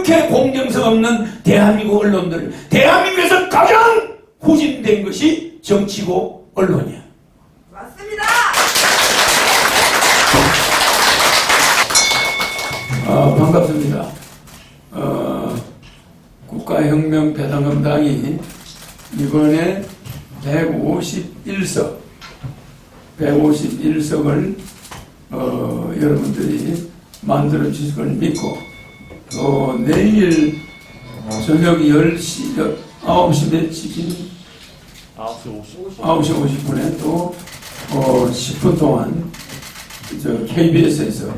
이렇게 공정성 없는 대한민국 언론들, 대한민국에서 가장 후진된 것이 정치고 언론이야. 맞습니다. 반갑습니다. 국가혁명배당금당이 이번에 151석을 여러분들이 만들어 주실 걸 믿고, 또 내일 저녁 10시, 9시 며칠이 9시 50분에 또 10분 동안 KBS에서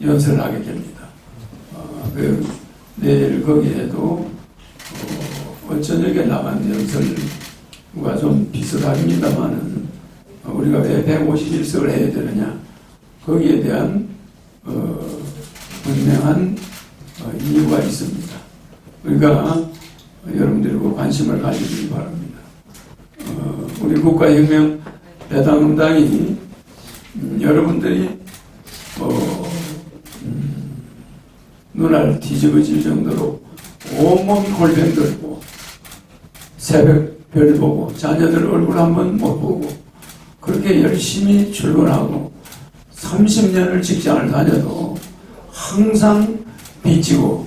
연설을 하게 됩니다. 내일 거기에도 저녁에 나간 연설과 좀 비슷합니다만은 우리가 왜 151석을 해야 되느냐, 거기에 대한 분명한 이유가 있습니다. 그러니까 여러분들이 관심을 가지시기 바랍니다. 우리 국가혁명배당금당이 여러분들이 눈알 뒤집어질 정도로 온몸이 골병 들고 새벽 별 보고 자녀들 얼굴 한번 못 보고 그렇게 열심히 출근하고 30년을 직장을 다녀도 항상 빚지고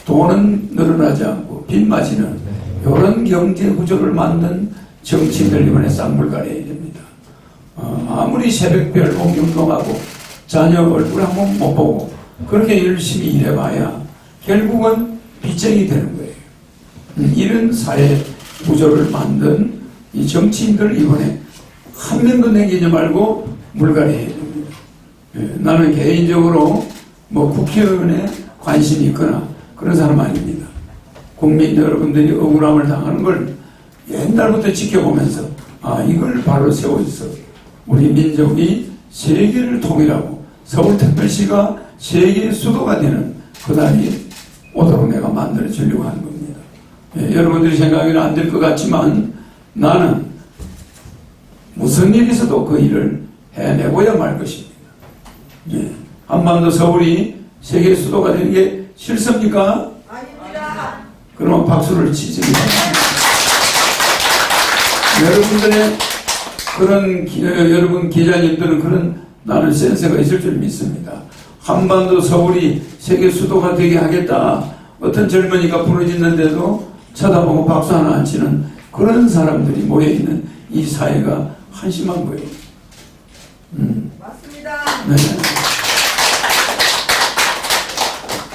돈은 늘어나지 않고 빚 맞이는 이런 경제 구조를 만든 정치인들 이번에 쌍물 가려야 됩니다. 아무리 새벽별 공경동하고 자녀 얼굴 한번 못 보고 그렇게 열심히 일해봐야 결국은 빚쟁이 되는 거예요. 이런 사회 구조를 만든 이 정치인들 이번에 한 명도 남기지 말고 물갈이해야 됩니다. 나는 개인적으로 국회의원에 관심이 있거나 그런 사람 아닙니다. 국민 여러분들이 억울함을 당하는 걸 옛날부터 지켜보면서 이걸 바로 세워서 우리 민족이 세계를 통일하고 서울특별시가 세계의 수도가 되는 그날이 오도록 내가 만들어 주려고 하는 겁니다. 여러분들이 생각에는 안 될 것 같지만 나는 무슨 일이 있어도 그 일을 해내고야 말 것입니다. 한반도 서울이 세계 수도가 되는 게 싫습니까? 아닙니다. 그러면 박수를 치시기 바랍니다. 여러분들의 여러분 기자님들은 그런 나는 센스가 있을 줄 믿습니다. 한반도 서울이 세계 수도가 되게 하겠다. 어떤 젊은이가 부르짖는데도 쳐다보고 박수 하나 안 치는 그런 사람들이 모여있는 이 사회가 한심한 거예요. 맞습니다. 네.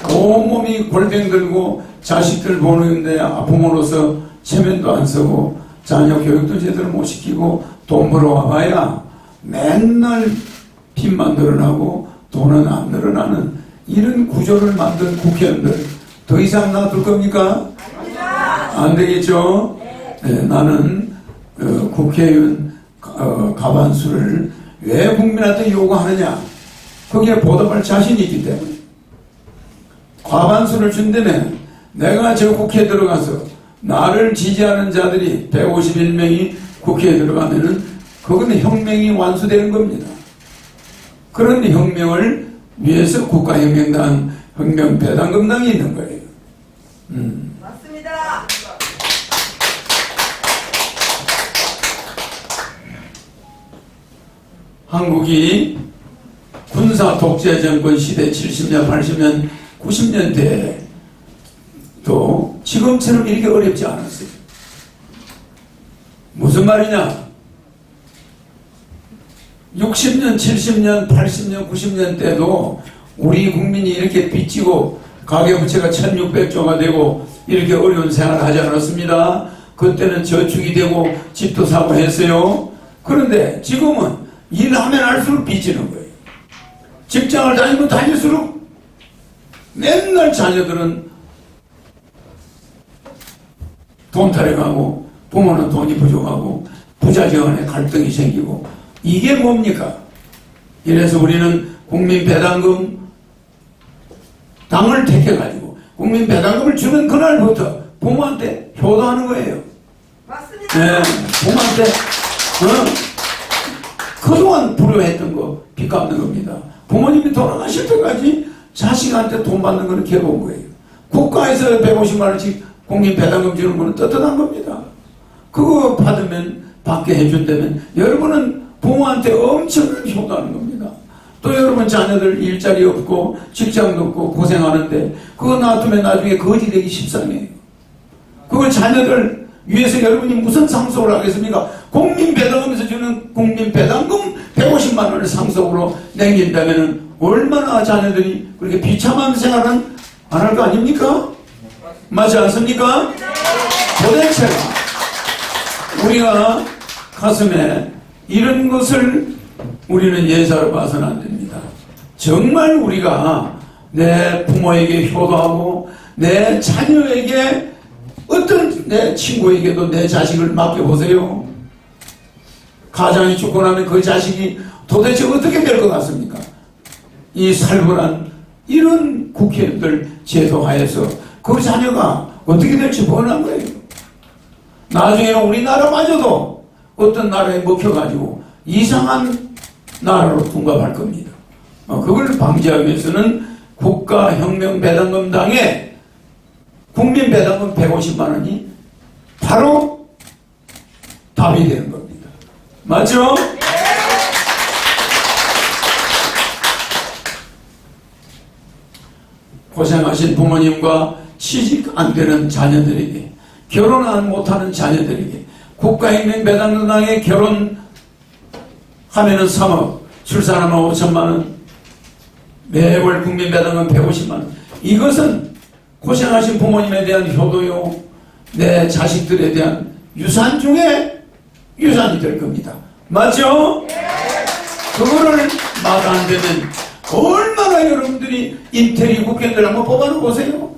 온몸이 골병 들고 자식들 보는데 부모로서 체면도 안 쓰고 자녀 교육도 제대로 못 시키고 돈 벌어와봐야 맨날 빚만 늘어나고 돈은 안 늘어나는 이런 구조를 만든 국회의원들 더 이상 놔둘 겁니까? 아닙니다. 안 되겠죠? 네, 나는 국회의원 과반수를 왜 국민한테 요구하느냐, 거기에 보답할 자신이 있기 때문에. 과반수를 준다면 내가 저 국회에 들어가서 나를 지지하는 자들이 151명이 국회에 들어가면은 그건 혁명이 완수되는 겁니다. 그런 혁명을 위해서 국가혁명당 혁명배당금당이 있는 거예요. 맞습니다. 한국이 군사 독재 정권 시대 70년, 80년, 90년대에 또 지금처럼 이렇게 어렵지 않았어요. 무슨 말이냐? 60년, 70년, 80년, 90년 때도 우리 국민이 이렇게 빚지고 가계부채가 1600조가 되고 이렇게 어려운 생활을 하지 않았습니다. 그때는 저축이 되고 집도 사고 했어요. 그런데 지금은 일하면 할수록 빚지는 거예요. 직장을 다니면 다닐수록 맨날 자녀들은 돈 타령하고 부모는 돈이 부족하고 부자지간에 갈등이 생기고 이게 뭡니까? 이래서 우리는 국민배당금 당을 택해가지고 국민배당금을 주는 그날부터 부모한테 효도하는 거예요. 맞습니다. 네, 부모한테 그동안 불효했던 거 빚 갚는 겁니다. 부모님이 돌아가실 때까지 자식한테 돈 받는 거는 괴로운 거예요. 국가에서 150만 원씩 국민 배당금 주는 거는 떳떳한 겁니다. 그거 받게 해준다면 여러분은 부모한테 엄청나게 효도하는 겁니다. 또 여러분 자녀들 일자리 없고 직장도 없고 고생하는데 그거 놔두면 나중에 거지 되기 십상이에요. 그걸 자녀들 위해서 여러분이 무슨 상속을 하겠습니까? 국민 배당금에서 주는 국민 배당금 150만 원을 상속으로 남긴다면 얼마나 자녀들이 그렇게 비참한 생활은 안 할 거 아닙니까? 맞지 않습니까? 도대체가 우리가 가슴에 이런 것을 우리는 예사로 봐서는 안 됩니다. 정말 우리가 내 부모에게 효도하고 내 자녀에게 어떤 내 친구에게도 내 자식을 맡겨보세요. 가장이 죽고 나면 그 자식이 도대체 어떻게 될 것 같습니까? 이 살벌한 이런 국회의원들 제도하에서 그 자녀가 어떻게 될지 뻔한 거예요. 나중에 우리나라마저도 어떤 나라에 먹혀가지고 이상한 나라로 둔갑할 겁니다. 그걸 방지하기 위해서는 국가혁명배당금당에 국민배당금 150만 원이 바로 답이 되는 겁니다. 맞죠? 고생하신 부모님과 취직 안 되는 자녀들에게, 결혼 못하는 자녀들에게 국가혁명배당금당에 결혼하면은 3억, 출산하면 5천만 원, 매월 국민배당금 150만 원. 이것은 고생하신 부모님에 대한 효도요, 내 자식들에 대한 유산 중에 유산이 될 겁니다. 맞죠? 그거를 말 안 되면 얼마나 여러분들이 인테리 국회의원들 한번 뽑아놓고 보세요.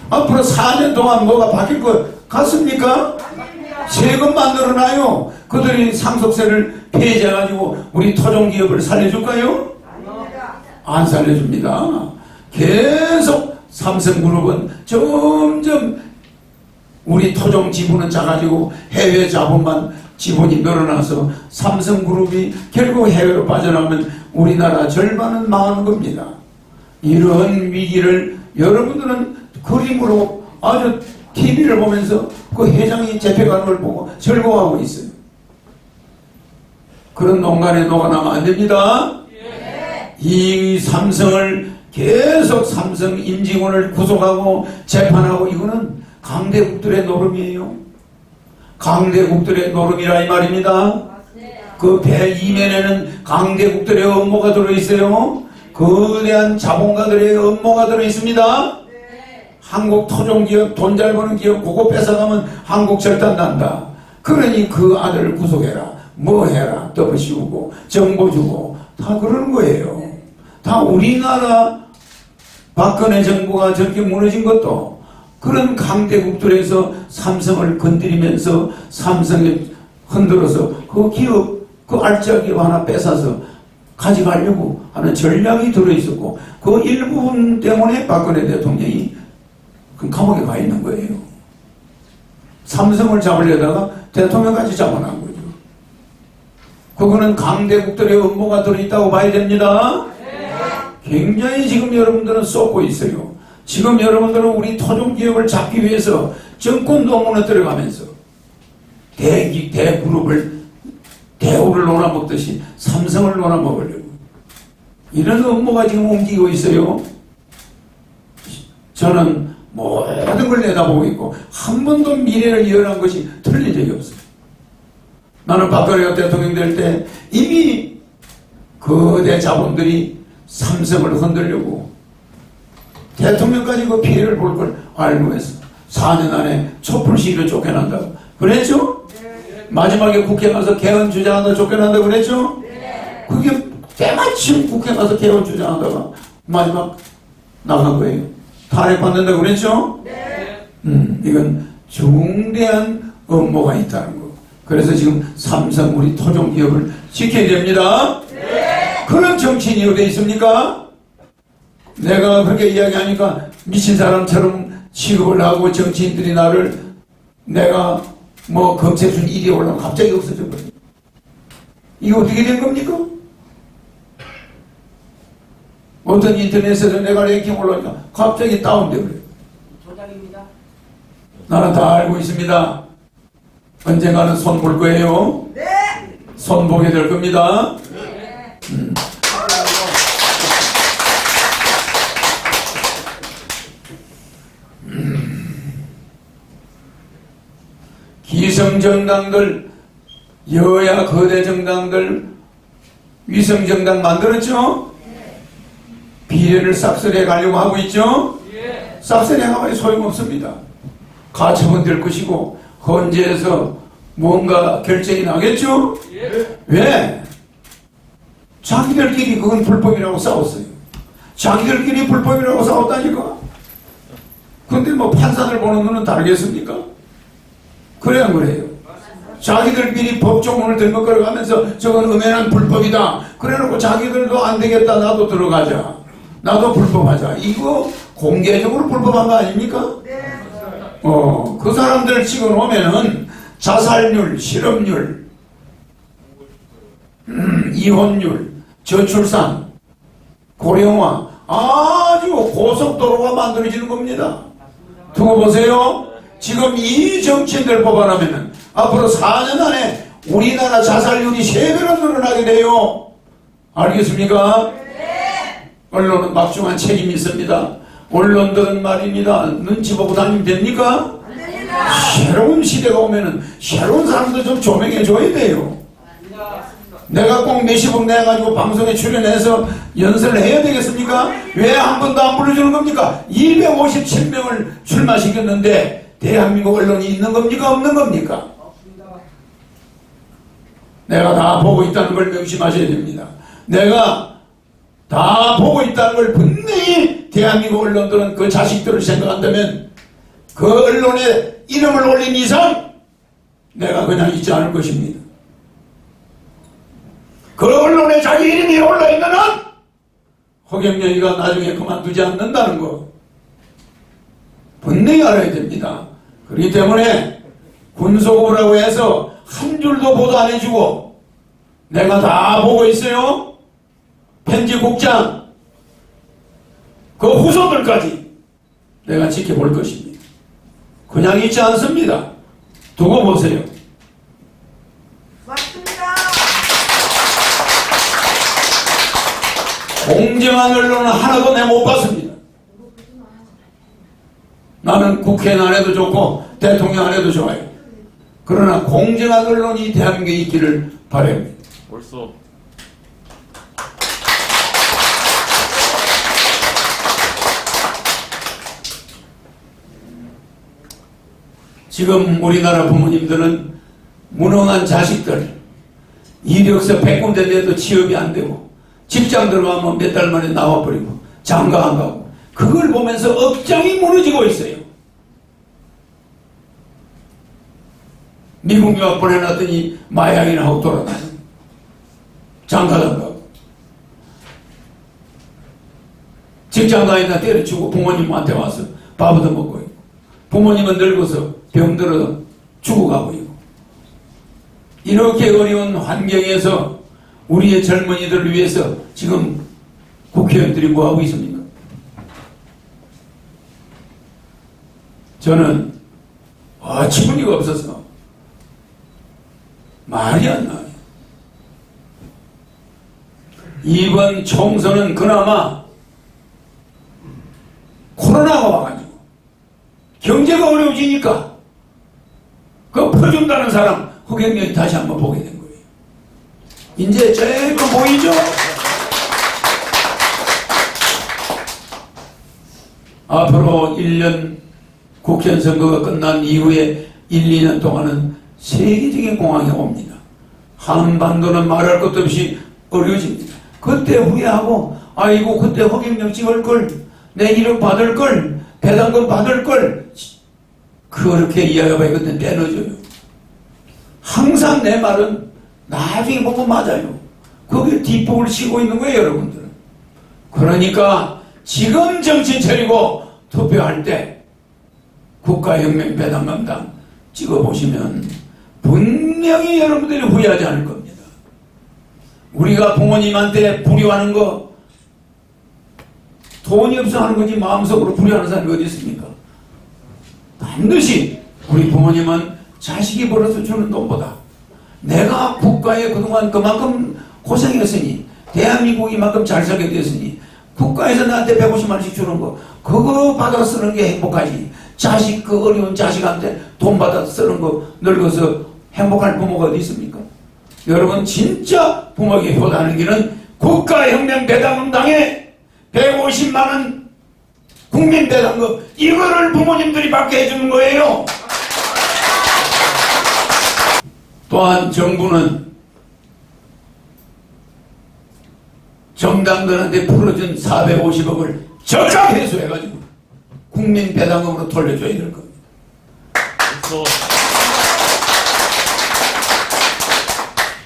앞으로 4년 동안 뭐가 바뀔 것 같습니까? 세금만 늘어나요. 그들이 상속세를 폐지해가지고 우리 토종기업을 살려줄까요? 안 살려줍니다. 계속 삼성그룹은 점점 우리 토종 지분은 작아지고 해외 자본만 지분이 늘어나서 삼성그룹이 결국 해외로 빠져나오면 우리나라 절반은 망하는 겁니다. 이런 위기를 여러분들은 그림으로 아주 TV를 보면서 그 회장이 잡혀가는 걸 보고 즐거워하고 있어요. 그런 농간에 녹아나면 안 됩니다. 이 삼성을 계속 삼성 임직원을 구속하고 재판하고 이거는 강대국들의 노름이에요. 강대국들의 노름이라 이 말입니다. 그 배 이면에는 강대국들의 음모가 들어있어요. 거대한 자본가들의 음모가 들어있습니다. 한국 토종기업, 돈 잘 버는 기업 그거 뺏어가면 한국 절단 난다. 그러니 그 아들을 구속해라, 뭐 해라, 떡을 씌우고 정보 주고 다 그러는 거예요. 다 우리나라 박근혜 정부가 저렇게 무너진 것도 그런 강대국들에서 삼성을 건드리면서 삼성에 흔들어서 그 기업, 그 알짜 기업 하나 뺏어서 가져가려고 하는 전략이 들어있었고 그 일부분 때문에 박근혜 대통령이 그 감옥에 가 있는 거예요. 삼성을 잡으려다가 대통령까지 잡아난 거죠. 그거는 강대국들의 음모가 들어있다고 봐야 됩니다. 굉장히 지금 여러분들은 쏟고 있어요. 지금 여러분들은 우리 토종기업을 잡기 위해서 정권도 무너뜨려가면서 대그룹을 대우를 놀아먹듯이 삼성을 놀아먹으려고 이런 음모가 지금 움직이고 있어요. 저는 모든 걸 내다보고 있고 한 번도 미래를 예언한 것이 틀린 적이 없어요. 나는 박근혜가 대통령 될 때 이미 거대 자본들이 삼성을 흔들려고 대통령까지 그 피해를 볼 걸 알고 했어. 4년 안에 촛불 시위로 쫓겨난다고 그랬죠? 마지막에 국회 가서 개헌 주장한다 쫓겨난다고 그랬죠? 그게 때마침 국회 가서 개헌 주장하다가 마지막 나간 거예요. 탄핵받는다고 그랬죠? 이건 중대한 음모가 있다는 거. 그래서 지금 삼성 우리 토종기업을 지켜야 됩니다. 그런 정치인이 어디 있습니까? 내가 그렇게 이야기하니까 미친 사람처럼 취급을 하고 정치인들이 나를 내가 뭐 검색순 1위 올라가면 갑자기 없어져 버려요. 이게 어떻게 된 겁니까? 어떤 인터넷에서 내가 랭킹 올라오니까 갑자기 다운돼 버려요. 조작입니다. 나는 다 알고 있습니다. 언젠가는 손 볼 거예요. 네. 손 보게 될 겁니다. 기성정당들, 여야 거대 정당들, 위성정당 만들었죠? 비례를 싹쓸이해 가려고 하고 있죠? 싹쓸이해 가면 소용없습니다. 가처분 될 것이고 헌재에서 뭔가 결정이 나겠죠? 왜? 자기들끼리 그건 불법이라고 싸웠어요. 자기들끼리 불법이라고 싸웠다니까? 근데 뭐 판사들 보는 눈은 다르겠습니까? 그래 안 그래요? 자기들끼리 법조문을 들먹 걸어가면서 저건 음해는 불법이다. 그래놓고 자기들도 안 되겠다. 나도 들어가자. 나도 불법하자. 이거 공개적으로 불법한 거 아닙니까? 네. 그 사람들 찍어놓으면은 자살률, 실업률, 이혼율, 저출산, 고령화 아주 고속도로가 만들어지는 겁니다. 두고 보세요. 지금 이 정치인들 뽑아라면은 앞으로 4년 안에 우리나라 자살률이 3배로 늘어나게 돼요. 알겠습니까? 언론은 막중한 책임이 있습니다. 언론들은 말입니다. 눈치 보고 다니면 됩니까? 안 됩니다. 새로운 시대가 오면은 새로운 사람들 좀 조명해 줘야 돼요. 내가 꼭 몇십억 내가지고 방송에 출연해서 연설을 해야 되겠습니까? 왜 한 번도 안 불러주는 겁니까? 257명을 출마시켰는데 대한민국 언론이 있는 겁니까? 없는 겁니까? 내가 다 보고 있다는 걸 명심하셔야 됩니다. 내가 다 보고 있다는 걸 분명히 대한민국 언론들은 그 자식들을 생각한다면 그 언론에 이름을 올린 이상 내가 그냥 있지 않을 것입니다. 그 언론에 자기 이름이 올라있는 한 허경영이가 나중에 그만두지 않는다는 거 분명히 알아야 됩니다. 그렇기 때문에 군소고라고 해서 한 줄도 보도 안 해주고 내가 다 보고 있어요. 편집국장 그 후손들까지 내가 지켜볼 것입니다. 그냥 있지 않습니다. 두고 보세요. 맞습니다. 공정한 언론은 하나도 내 못 봤습니다. 나는 국회 안 해도 좋고 대통령 안 해도 좋아요. 그러나 공정한 언론이 대한민국에 있기를 바랍니다. 벌써 지금 우리나라 부모님들은 무능한 자식들 이력서 100군데 내도 취업이 안 되고 직장 들어가면 몇 달 만에 나와버리고 장가 안 가고 그걸 보면서 억장이 무너지고 있어요. 미국 유학 보내놨더니 마약이나 하고 돌아다니고 장가도 안 가고 직장 다니다 때려치고 부모님한테 와서 밥 얻어먹고 있고 부모님은 늙어서 병들어 죽어가고 있고 이렇게 어려운 환경에서 우리의 젊은이들을 위해서 지금 국회의원들이 뭐하고 있습니까? 저는 어처구니가 없어서 말이 안 나와요. 이번 총선은 그나마 코로나가 와가지고 경제가 어려워지니까 그거 퍼준다는 사람 허경영이 다시 한번 보게 된 거예요. 이제 제대로 보이죠? 앞으로 1년 국회의원 선거가 끝난 이후에 1, 2년 동안은 세계적인 공황이 옵니다. 한반도는 말할 것도 없이 어려워집니다. 그때 후회하고 아이고 그때 허경영 찍을걸 내 1억 받을걸 배당금 받을걸 그렇게 이야기해봐야 그때 빼넣어줘요. 항상 내 말은 나중에 보면 맞아요. 거기에 뒷북을 치고 있는 거예요 여러분들은. 그러니까 지금 정신 차리고 투표할 때 국가혁명 배당금당 찍어보시면 분명히 여러분들이 후회하지 않을 겁니다. 우리가 부모님한테 불효하는 거 돈이 없어 하는 거지 마음속으로 불의하는 사람이 어디 있습니까? 반드시 우리 부모님은 자식이 벌어서 주는 돈보다 내가 국가에 그동안 그만큼 고생했으니 대한민국이 이만큼 잘 살게 됐으니 국가에서 나한테 150만 원씩 주는 거 그거 받아 쓰는 게 행복하지. 자식 그 어려운 자식한테 돈 받아 쓰는 거 늙어서 행복할 부모가 어디 있습니까? 여러분 진짜 부모에게 효도하는 길은 국가혁명 배당금당에 150만 원 국민 배당금 이거를 부모님들이 받게 해주는 거예요. 또한 정부는 정당들한테 풀어준 450억을 적극 회수해가지고 국민 배당금으로 돌려줘야 될 겁니다.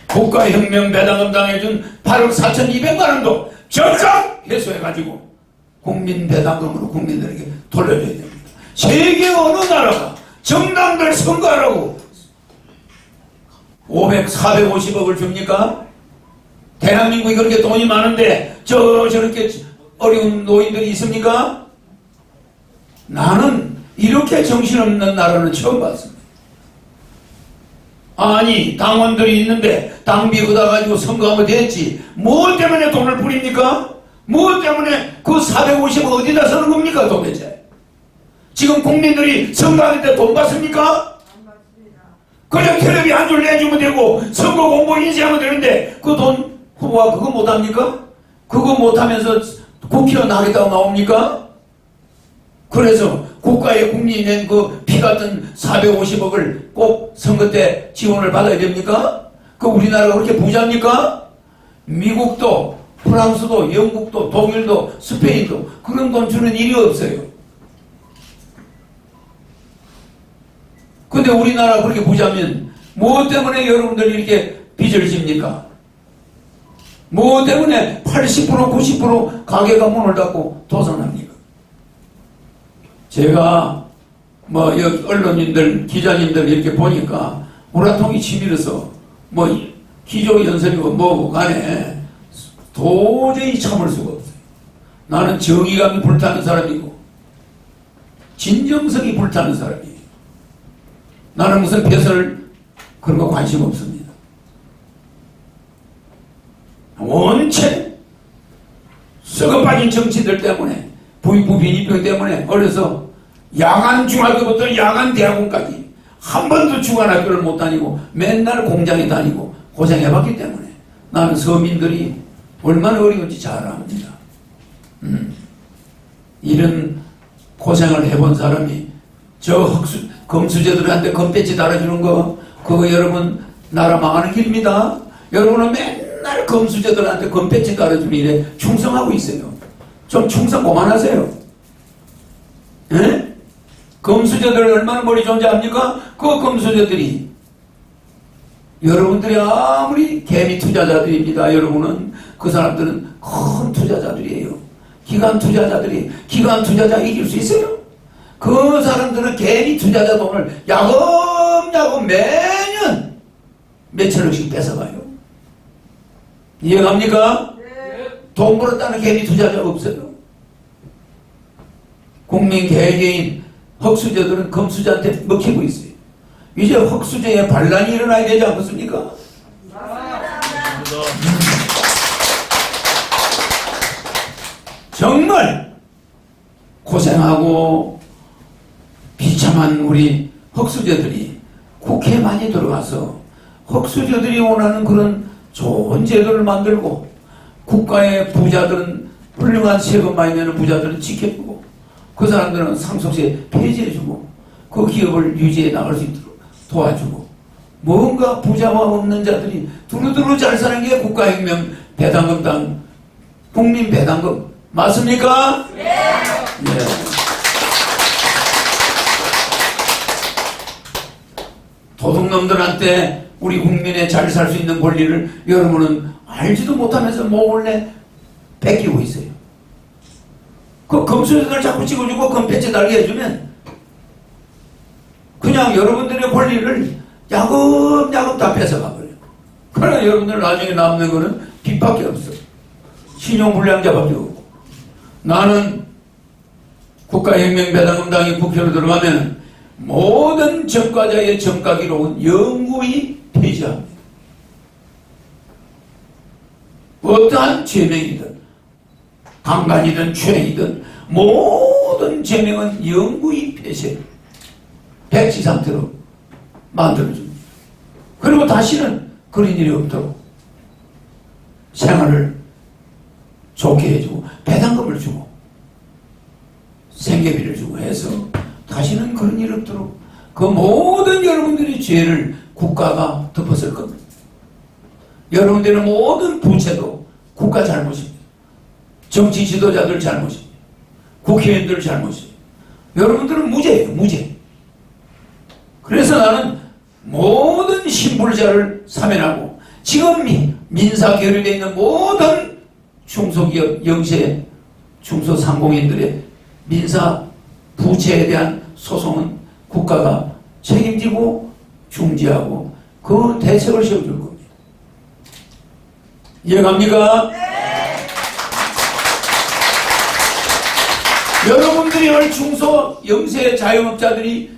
국가혁명 배당금 당해준 8억 4,200만 원도 적극 회수해가지고 국민 배당금으로 국민들에게 돌려줘야 됩니다. 세계 어느 나라가 정당들 선거하라고 450억을 줍니까? 대한민국이 그렇게 돈이 많은데 저렇게 어려운 노인들이 있습니까? 나는 이렇게 정신없는 나라는 처음 봤습니다. 아니 당원들이 있는데 당비 얻어가지고 선거하면 됐지 뭐 때문에 돈을 뿌립니까? 뭐 때문에 그 450억 어디다 쓰는 겁니까 도대체? 지금 국민들이 선거하는데 돈 받습니까? 그냥 텔레비 한 줄 내주면 되고 선거 공보 인쇄하면 되는데 그 돈 후보가 그거 못합니까? 그거 못하면서 국회의원 하겠다고 나옵니까? 그래서 국가의 국민이 낸 그 피 같은 450억을 꼭 선거 때 지원을 받아야 됩니까? 그 우리나라가 그렇게 부자입니까? 미국도 프랑스도 영국도 독일도 스페인도 그런 돈 주는 일이 없어요. 근데 우리나라 그렇게 부자면 뭐 때문에 여러분들이 이렇게 빚을 집니까? 뭐 때문에 80% 90% 가게가 문을 닫고 도산합니까? 제가 뭐 언론인들 기자님들 이렇게 보니까 우라통이 치밀어서 뭐 기조연설이고 뭐고 간에 도저히 참을 수가 없어요. 나는 정의감이 불타는 사람이고 진정성이 불타는 사람이에요. 나는 무슨 폐설 그런 거 관심 없습니다. 원체 썩어 빠진 정치들 때문에 부익부 빈익병 때문에 어려서 야간 중학교부터 야간 대학원까지 한 번도 주간학교를 못 다니고 맨날 공장에 다니고 고생해봤기 때문에 나는 서민들이 얼마나 어려운지 잘 압니다. 이런 고생을 해본 사람이 저 검수제들한테 금배지 달아주는 거 그거 여러분 나라 망하는 길입니다. 여러분은 맨날 검수제들한테 금배지 달아주는 일에 충성하고 있어요. 좀 충성 그만하세요. 에? 검수제들 얼마나 머리 좋은지 압니까? 그 검수제들이 여러분들이 아무리 개미 투자자들입니다. 여러분은 그 사람들은 큰 투자자들이에요. 기관 투자자 이길 수 있어요? 그 사람들은 개미 투자자 돈을 야금야금 매년 몇천억씩 뺏어가요. 이해갑니까? 네. 돈 벌었다는 개미 투자자가 없어요. 국민 개개인 흑수저들은 검수저한테 먹히고 있어요. 이제 흑수저에 반란이 일어나야 되지 않겠습니까? 정말 고생하고 비참한 우리 흑수저들이 국회에 많이 들어가서 흑수저들이 원하는 그런 좋은 제도를 만들고 국가의 부자들은 훌륭한 세금 많이 내는 부자들은 지켜주고 그 사람들은 상속세 폐지해주고 그 기업을 유지해 나갈 수 있도록 도와주고 뭔가 부자와 없는 자들이 두루두루 잘 사는 게 국가혁명 배당금당 국민 배당금 맞습니까? 네. 네. 도둑놈들한테 우리 국민의 잘 살 수 있는 권리를 여러분은 알지도 못하면서 몰래 뺏기고 있어요. 그 검수들을 자꾸 찍어주고 금패치 달게 해주면 그냥 여러분들의 권리를 야금야금 다 뺏어가버려요. 그러나 여러분들 나중에 남는 거는 빚밖에 없어. 신용불량자밖에 없고 나는 국가혁명배당금당이 국회로 들어가면 모든 전과자의 전과 기록은 영구히 폐지합니다. 어떠한 죄명이든 강간이든 죄이든 모든 죄명은 영구히 폐쇄 백지 상태로 만들어줍니다. 그리고 다시는 그런 일이 없도록 생활을 좋게 해주고 배당금을 주고 생계비를 주고 해서 다시는 그런 일이 없도록 그 모든 여러분들의 죄를 국가가 덮었을 겁니다. 여러분들의 모든 부채도 국가 잘못입니다. 정치 지도자들 잘못입니다. 국회의원들 잘못입니다. 여러분들은 무죄예요. 무죄. 그래서 나는 모든 신불자를 사면하고 지금 민사 결의되어 있는 모든 중소기업, 영세, 중소상공인들의 민사 부채에 대한 소송은 국가가 책임지고 중지하고 그 대책을 세워줄 겁니다. 이해갑니까? 네. 여러분들이 올 중소 영세 자영업자들이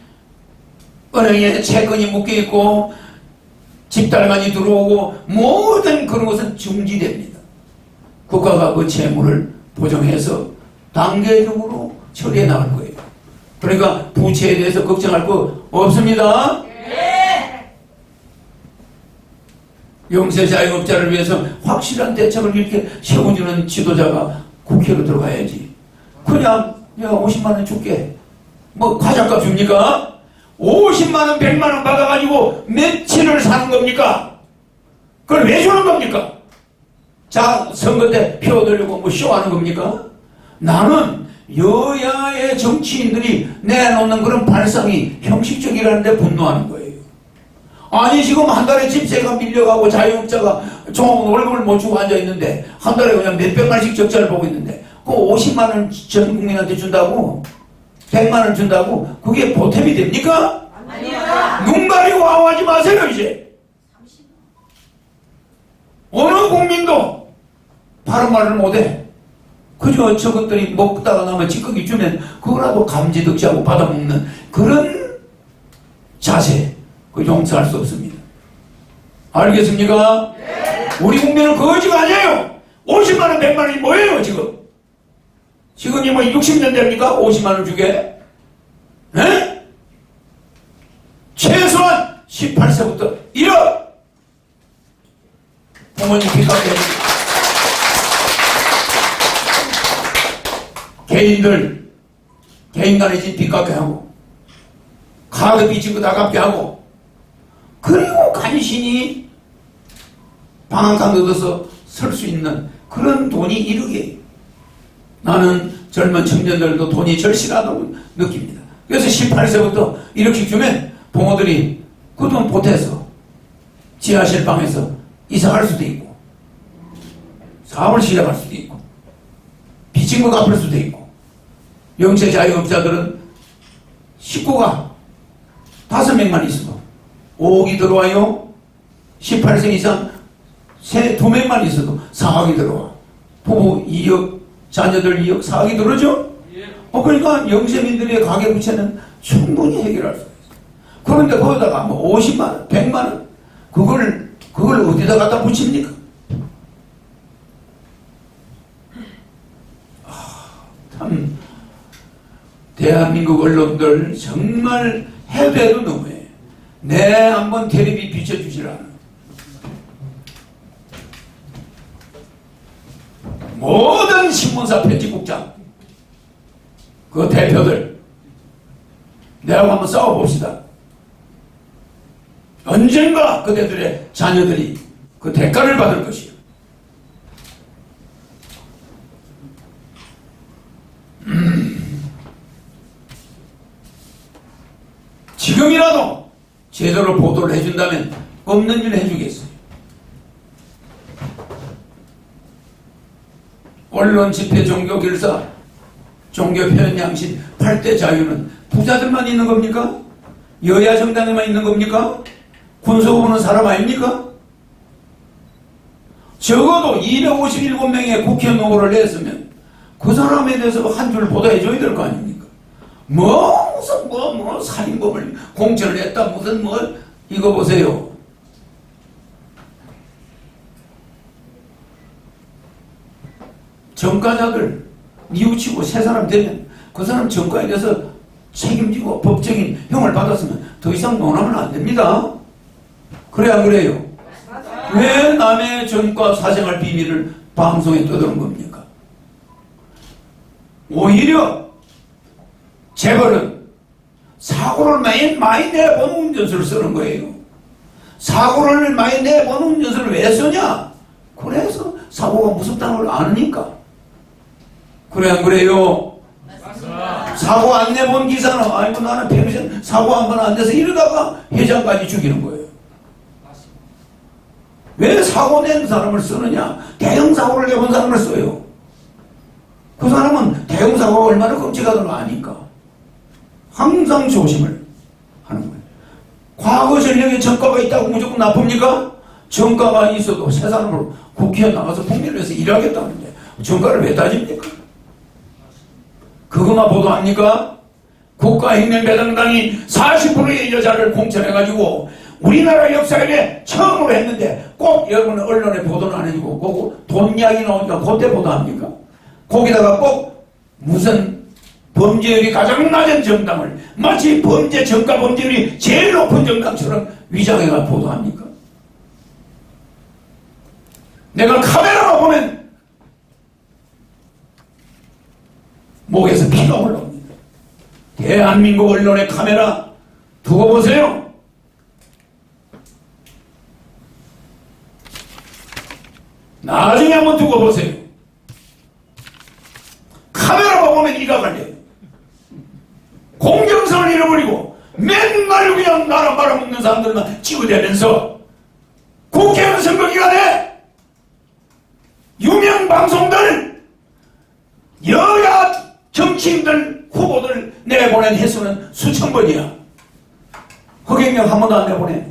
은행에 채권이 묶여있고 집달만이 들어오고 모든 그런 것은 중지됩니다. 국가가 그 채무를 보정해서 단계적으로 처리해 나갈 거예요. 그러니까 부채에 대해서 걱정할 거 없습니다. 네. 영세 자영업자를 위해서 확실한 대책을 이렇게 세워주는 지도자가 국회로 들어가야지. 그냥 내가 50만원 줄게. 뭐 과자값 줍니까? 50만원 100만원 받아가지고 며칠을 사는 겁니까? 그걸 왜 주는 겁니까? 자, 선거 때 표 얻으려고 뭐 쇼하는 겁니까? 나는 여야의 정치인들이 내놓는 그런 발상이 형식적이라는데 분노하는 거예요. 아니 지금 한 달에 집세가 밀려가고 자영업자가 좋은 월급을 못 주고 앉아있는데 한 달에 그냥 몇백만씩 적자를 보고 있는데 그 50만원 전 국민한테 준다고 100만원 준다고 그게 보탬이 됩니까? 아니요. 눈 가리고 아우하지 마세요. 이제 어느 국민도 바른 말을 못해. 그저 저것들이 먹다가 나면 찌꺼기 주면 그거라도 감지덕지하고 받아먹는 그런 자세, 그 용서할 수 없습니다. 알겠습니까? 네. 우리 국민은 거지가 아니에요. 50만원 100만원이 뭐예요 지금? 지금이 뭐 60년 됩니까? 50만원 주게? 네? 최소한 18세부터 1억 부모님 빚갚게 개인들 개인 간의 집 빚갚게 하고 카드 빚진 거 다 갚게 하고 그리고 간신히 방 한 칸 얻어서 설 수 있는 그런 돈이 1억이에요. 나는 젊은 청년들도 돈이 절실하다고 느낍니다. 그래서 18세부터 이렇게 주면 부모들이 그 돈 보태서 지하실 방에서 이사갈 수도 있고 사업을 시작할 수도 있고 빚진 거 갚을 수도 있고 영세 자영업자들은 식구가 5명만 있어도 5억이 들어와요. 18세 이상 2명만 있어도 4억이 들어와. 부부 2억 자녀들 2억 4억이 들어오죠? 그러니까 영세민들의 가계부채는 충분히 해결할 수 있어요. 그런데 거기다가 뭐 50만원 100만원 그걸 어디다 갖다 붙입니까? 참 대한민국 언론들 정말 해도 너무해. 내 한번 텔레비 비춰주시라. 모든 신문사 편집국장 그 대표들 내하고 한번 싸워봅시다. 언젠가 그대들의 자녀들이 그 대가를 받을 것이요. 지금이라도 제대로 보도를 해준다면 없는 일을 해주겠어요. 언론, 집회, 종교, 결사, 종교 표현 양심, 8대 자유는 부자들만 있는 겁니까? 여야 정당에만 있는 겁니까? 군소 보는 사람 아닙니까? 적어도 257명의 국회의원 후보를 냈으면 그 사람에 대해서 한 줄 보도해줘야 될 거 아닙니까? 무슨 살인범을 공천을 했다 무슨 이거 보세요. 전과자들 뉘우치고 새 사람 되면 그 사람 전과에 대해서 책임지고 법적인 형을 받았으면 더 이상 논하면 안 됩니다. 그래 안 그래요? 왜 남의 전과 사생활 비밀을 방송에 떠드는 겁니까? 오히려 재벌은 사고를 많이 내본 운전수를 쓰는 거예요. 사고를 많이 내본 운전수를 왜 쓰냐? 그래서 사고가 무섭다는 걸 아니까. 그래 안 그래요? 사고 안 내본 기사는 아이고 나는 평생 사고 한 번 안 돼서 이러다가 회장까지 죽이는 거예요. 왜 사고 낸 사람을 쓰느냐? 대형 사고를 내본 사람을 써요. 그 사람은 대형 사고가 얼마나 끔찍하다는 걸 아니까 항상 조심을 하는 거예요. 과거 전력에 전과가 있다고 무조건 나쁩니까? 전과가 있어도 새 사람으로 국회에 나가서 국민을 위해서 일하겠다는데 전과를 왜 따집니까? 그것만 보도합니까? 국가혁명배당당이 40%의 여자를 공천해가지고 우리나라 역사에 처음으로 했는데 꼭 여러분 언론에 보도는 안 해주고 그거 돈 이야기 나오니까 그때 보도합니까? 거기다가 꼭 무슨 범죄율이 가장 낮은 정당을 마치 전과 범죄율이 제일 높은 정당처럼 위장해가 보도합니까? 내가 카메라로 보면 목에서 피가 올라옵니다. 대한민국 언론의 카메라 두고 보세요. 나중에 한번 두고 보세요. 카메라만 보면 이가 갈려요. 공정성을 잃어버리고 맨날 그냥 나라 말아먹는 사람들만 찍어대면서 국회의원 선거 기간에 유명 방송들 여야 정치인들 후보들 내보낸 횟수는 수천 번이야. 허경영 한 번도 안 내보내.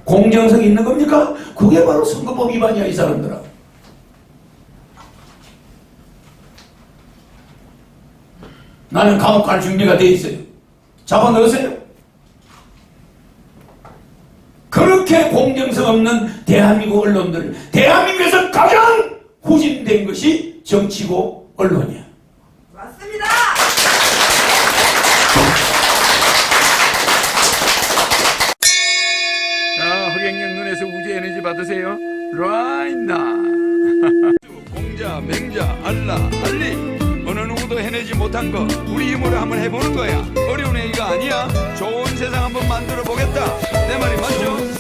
공정성이 있는 겁니까? 그게 바로 선거법 위반이야 이 사람들아. 나는 감옥 갈 준비가 돼 있어요. 잡아 넣으세요. 그렇게 공정성 없는 대한민국 언론들, 대한민국에서 가장 후진된 것이 정치고 언론이야. 맞습니다. 자, 허경영 눈에서 우주 에너지 받으세요. right now. 공자, 맹자, 알라, 알리. 어느 누구도 해내지 못한 거 우리 힘으로 한번 해보는 거야. 어려운 얘기가 아니야. 좋은 세상 한번 만들어 보겠다. 내 말이 맞죠?